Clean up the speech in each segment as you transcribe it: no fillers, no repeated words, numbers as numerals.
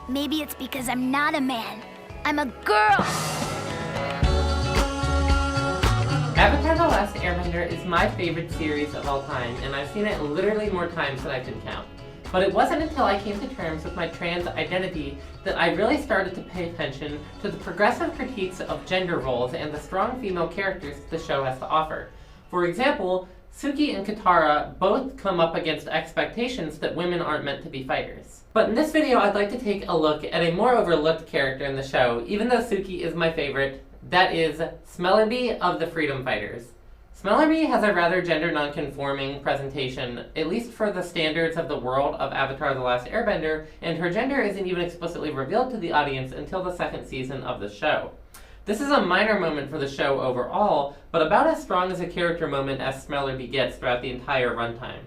Maybe it's because I'm not a man. I'm a girl! Avatar: The Last Airbender is my favorite series of all time, and I've seen it literally more times than I can count. But it wasn't until I came to terms with my trans identity that I really started to pay attention to the progressive critiques of gender roles and the strong female characters the show has to offer. For example, Suki and Katara both come up against expectations that women aren't meant to be fighters. But in this video, I'd like to take a look at a more overlooked character in the show, even though Suki is my favorite. That is Smellerbee of the Freedom Fighters. Smellerbee has a rather gender non-conforming presentation, at least for the standards of the world of Avatar: The Last Airbender, and her gender isn't even explicitly revealed to the audience until the second season of the show. This is a minor moment for the show overall, but about as strong as a character moment as Smellerbee gets throughout the entire runtime.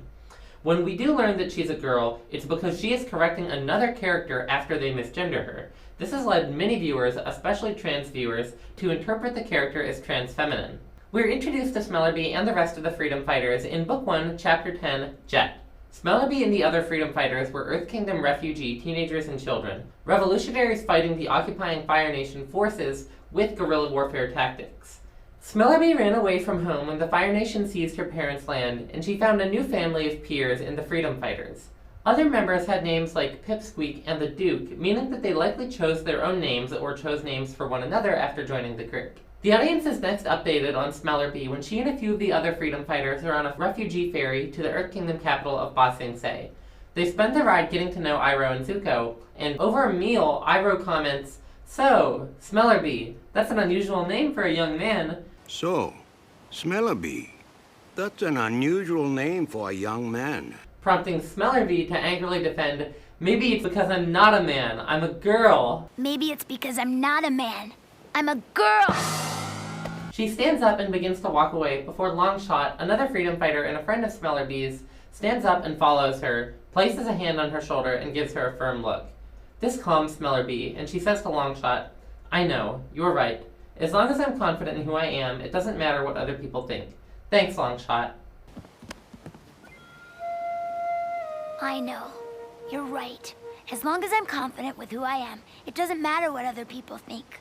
When we do learn that she's a girl, it's because she is correcting another character after they misgender her. This has led many viewers, especially trans viewers, to interpret the character as transfeminine. We're introduced to Smellerbee and the rest of the Freedom Fighters in Book 1, Chapter 10, Jet. Smellerbee and the other Freedom Fighters were Earth Kingdom refugee teenagers and children, revolutionaries fighting the occupying Fire Nation forces with guerrilla warfare tactics. Smellerbee ran away from home when the Fire Nation seized her parents' land, and she found a new family of peers in the Freedom Fighters. Other members had names like Pipsqueak and the Duke, meaning that they likely chose their own names or chose names for one another after joining the group. The audience is next updated on Smellerbee when she and a few of the other Freedom Fighters are on a refugee ferry to the Earth Kingdom capital of Ba Sing Se. They spend the ride getting to know Iroh and Zuko, and over a meal, Iroh comments, "So, Smellerbee, that's an unusual name for a young man." So, Smellerbee, that's an unusual name for a young man. Prompting Smellerbee to angrily defend, "Maybe it's because I'm not a man, I'm a girl." Maybe it's because I'm not a man. I'm a girl! She stands up and begins to walk away before Longshot, another Freedom Fighter and a friend of Smellerbee's, stands up and follows her, places a hand on her shoulder, and gives her a firm look. This calms Smellerbee, and she says to Longshot, "I know, you're right. As long as I'm confident in who I am, it doesn't matter what other people think. Thanks, Longshot." I know. You're right. As long as I'm confident with who I am, it doesn't matter what other people think.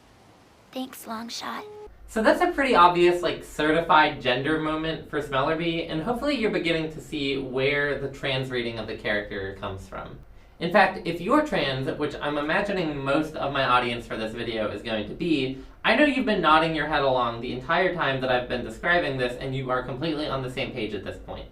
Thanks, Longshot. So that's a pretty obvious, certified gender moment for Smellerbee, and hopefully you're beginning to see where the trans reading of the character comes from. In fact, if you're trans, which I'm imagining most of my audience for this video is going to be, I know you've been nodding your head along the entire time that I've been describing this, and you are completely on the same page at this point.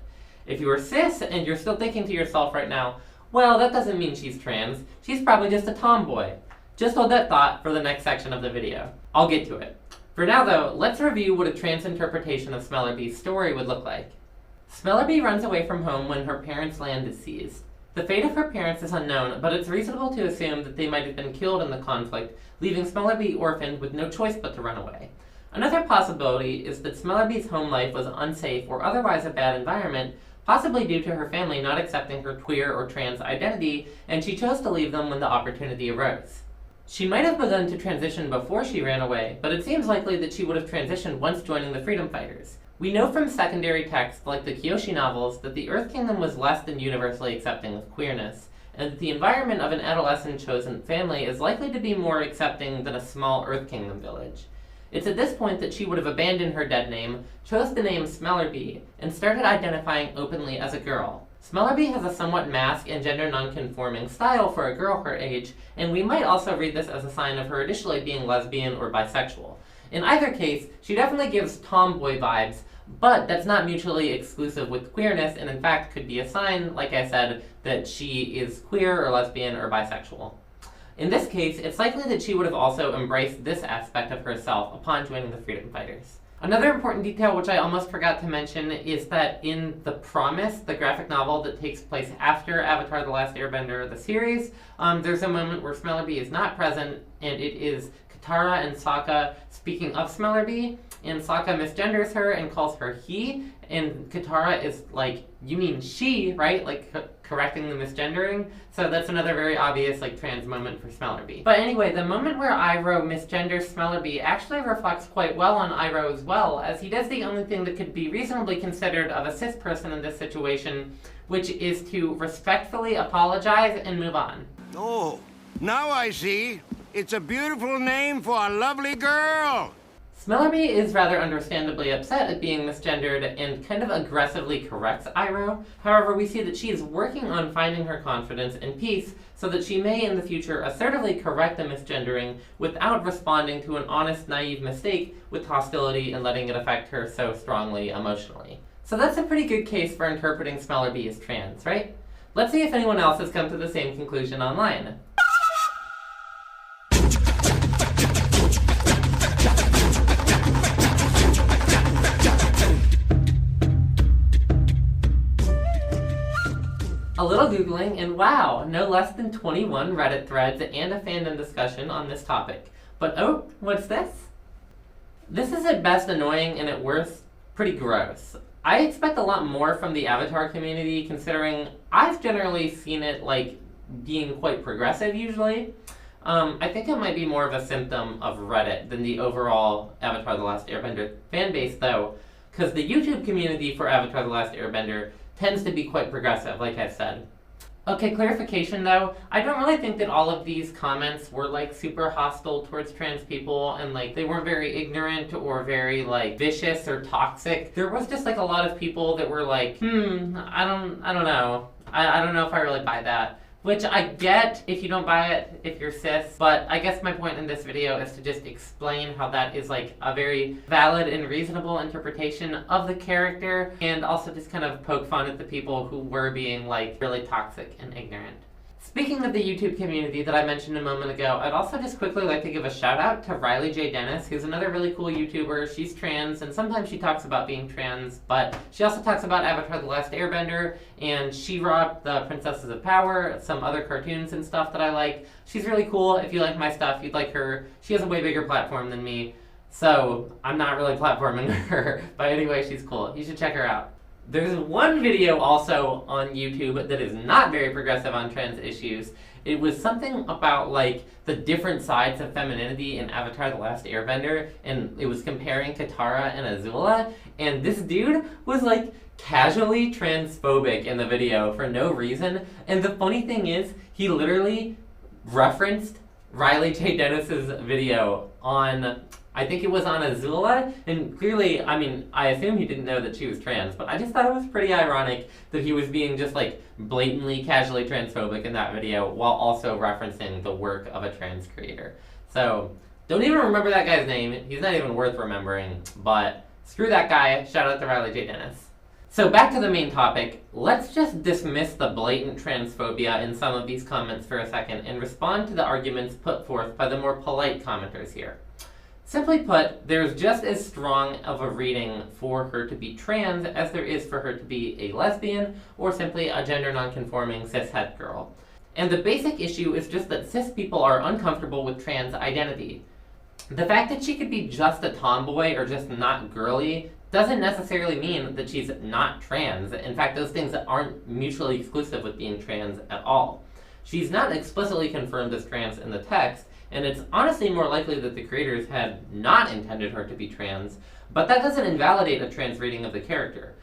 If you are cis and you're still thinking to yourself right now, well, that doesn't mean she's trans, she's probably just a tomboy. Just hold that thought for the next section of the video. I'll get to it. For now though, let's review what a trans interpretation of Smellerbee's story would look like. Smellerbee runs away from home when her parents' land is seized. The fate of her parents is unknown, but it's reasonable to assume that they might have been killed in the conflict, leaving Smellerbee orphaned with no choice but to run away. Another possibility is that Smellerbee's home life was unsafe or otherwise a bad environment, possibly due to her family not accepting her queer or trans identity, and she chose to leave them when the opportunity arose. She might have begun to transition before she ran away, but it seems likely that she would have transitioned once joining the Freedom Fighters. We know from secondary texts like the Kyoshi novels that the Earth Kingdom was less than universally accepting of queerness, and that the environment of an adolescent chosen family is likely to be more accepting than a small Earth Kingdom village. It's at this point that she would have abandoned her dead name, chose the name Smellerbee, and started identifying openly as a girl. Smellerbee has a somewhat masc and gender non-conforming style for a girl her age, and we might also read this as a sign of her initially being lesbian or bisexual. In either case, she definitely gives tomboy vibes, but that's not mutually exclusive with queerness, and in fact could be a sign, like I said, that she is queer or lesbian or bisexual. In this case, it's likely that she would have also embraced this aspect of herself upon joining the Freedom Fighters. Another important detail which I almost forgot to mention is that in The Promise, the graphic novel that takes place after Avatar: The Last Airbender, the series, there's a moment where Smellerbee is not present, and it is Katara and Sokka speaking of Smellerbee, and Sokka misgenders her and calls her he, and Katara is like, "You mean she, right?" Correcting the misgendering. So that's another very obvious trans moment for Smellerbee. But anyway, the moment where Iroh misgenders Smellerbee actually reflects quite well on Iroh as well, as he does the only thing that could be reasonably considered of a cis person in this situation, which is to respectfully apologize and move on. Oh, Now I see. It's a beautiful name for a lovely girl. Smellerbee is rather understandably upset at being misgendered and kind of aggressively corrects Iroh. However, we see that she is working on finding her confidence and peace so that she may in the future assertively correct the misgendering without responding to an honest, naive mistake with hostility and letting it affect her so strongly emotionally. So that's a pretty good case for interpreting Smellerbee as trans, right? Let's see if anyone else has come to the same conclusion online. A little Googling, and wow, no less than 21 Reddit threads and a fandom discussion on this topic. But oh, what's this? This is at best annoying and at worst pretty gross. I expect a lot more from the Avatar community, considering I've generally seen it being quite progressive usually. I think it might be more of a symptom of Reddit than the overall Avatar The Last Airbender fanbase though, because the YouTube community for Avatar The Last Airbender tends to be quite progressive, like I've said. Okay, clarification though, I don't really think that all of these comments were super hostile towards trans people and they weren't very ignorant or very vicious or toxic. There was just a lot of people that were I don't know. I don't know if I really buy that. Which I get if you don't buy it, if you're cis, but I guess my point in this video is to just explain how that is a very valid and reasonable interpretation of the character, and also just kind of poke fun at the people who were being really toxic and ignorant. Speaking of the YouTube community that I mentioned a moment ago, I'd also just quickly like to give a shout out to Riley J. Dennis, who's another really cool YouTuber. She's trans, and sometimes she talks about being trans, but she also talks about Avatar The Last Airbender, and She-Ra, the Princesses of Power, some other cartoons and stuff that I like. She's really cool. If you like my stuff, you'd like her. She has a way bigger platform than me, so I'm not really platforming her, but anyway, she's cool. You should check her out. There's one video also on YouTube that is not very progressive on trans issues. It was something about the different sides of femininity in Avatar The Last Airbender, and it was comparing Katara and Azula, and this dude was casually transphobic in the video for no reason, and the funny thing is, he literally referenced Riley J. Dennis's video on, I think it was on Azula, and clearly, I assume he didn't know that she was trans, but I just thought it was pretty ironic that he was being just blatantly, casually transphobic in that video while also referencing the work of a trans creator. So, don't even remember that guy's name, he's not even worth remembering, but screw that guy, shout out to Riley J. Dennis. So back to the main topic, let's just dismiss the blatant transphobia in some of these comments for a second and respond to the arguments put forth by the more polite commenters here. Simply put, there's just as strong of a reading for her to be trans as there is for her to be a lesbian or simply a gender non-conforming cis-het girl. And the basic issue is just that cis people are uncomfortable with trans identity. The fact that she could be just a tomboy or just not girly doesn't necessarily mean that she's not trans. In fact, those things aren't mutually exclusive with being trans at all. She's not explicitly confirmed as trans in the text, and it's honestly more likely that the creators had not intended her to be trans, but that doesn't invalidate a trans reading of the character.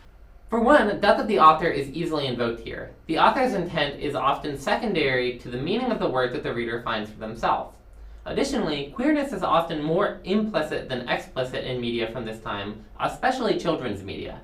For one, not that the author is easily invoked here. The author's intent is often secondary to the meaning of the work that the reader finds for themselves. Additionally, queerness is often more implicit than explicit in media from this time, especially children's media.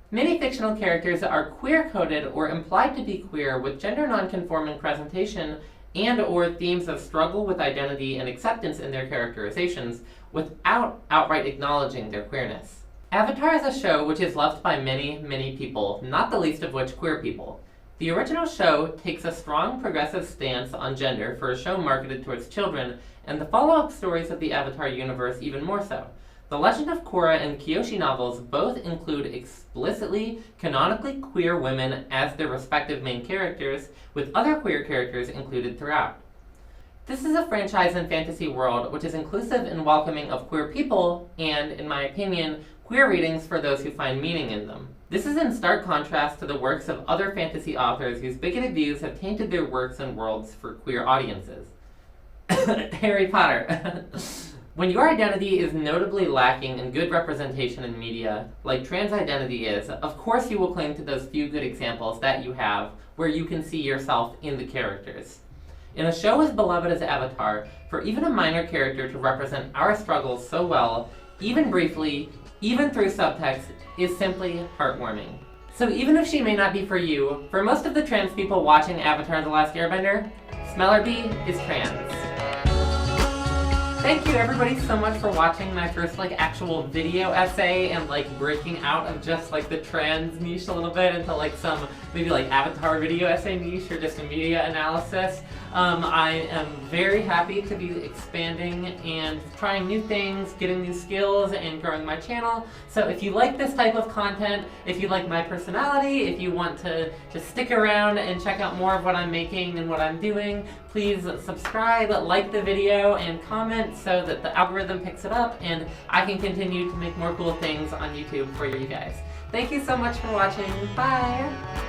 Many fictional characters are queer-coded or implied to be queer with gender non-conforming presentation and/or themes of struggle with identity and acceptance in their characterizations without outright acknowledging their queerness. Avatar is a show which is loved by many, many people, not the least of which queer people. The original show takes a strong progressive stance on gender for a show marketed towards children, and the follow-up stories of the Avatar universe even more so. The Legend of Korra and Kyoshi novels both include explicitly, canonically queer women as their respective main characters, with other queer characters included throughout. This is a franchise and fantasy world which is inclusive and welcoming of queer people, and, in my opinion, queer readings for those who find meaning in them. This is in stark contrast to the works of other fantasy authors whose bigoted views have tainted their works and worlds for queer audiences. Harry Potter. When your identity is notably lacking in good representation in media, like trans identity is, of course you will cling to those few good examples that you have, where you can see yourself in the characters. In a show as beloved as Avatar, for even a minor character to represent our struggles so well, even briefly, even through subtext, is simply heartwarming. So even if she may not be for you, for most of the trans people watching Avatar: The Last Airbender, Smellerbee is trans. Thank you everybody so much for watching my first actual video essay and breaking out of just the trans niche a little bit into some maybe Avatar video essay niche or just a media analysis. I am very happy to be expanding and trying new things, getting new skills, and growing my channel. So if you like this type of content, if you like my personality, if you want to just stick around and check out more of what I'm making and what I'm doing, please subscribe, like the video, and comment so that the algorithm picks it up and I can continue to make more cool things on YouTube for you guys. Thank you so much for watching. Bye!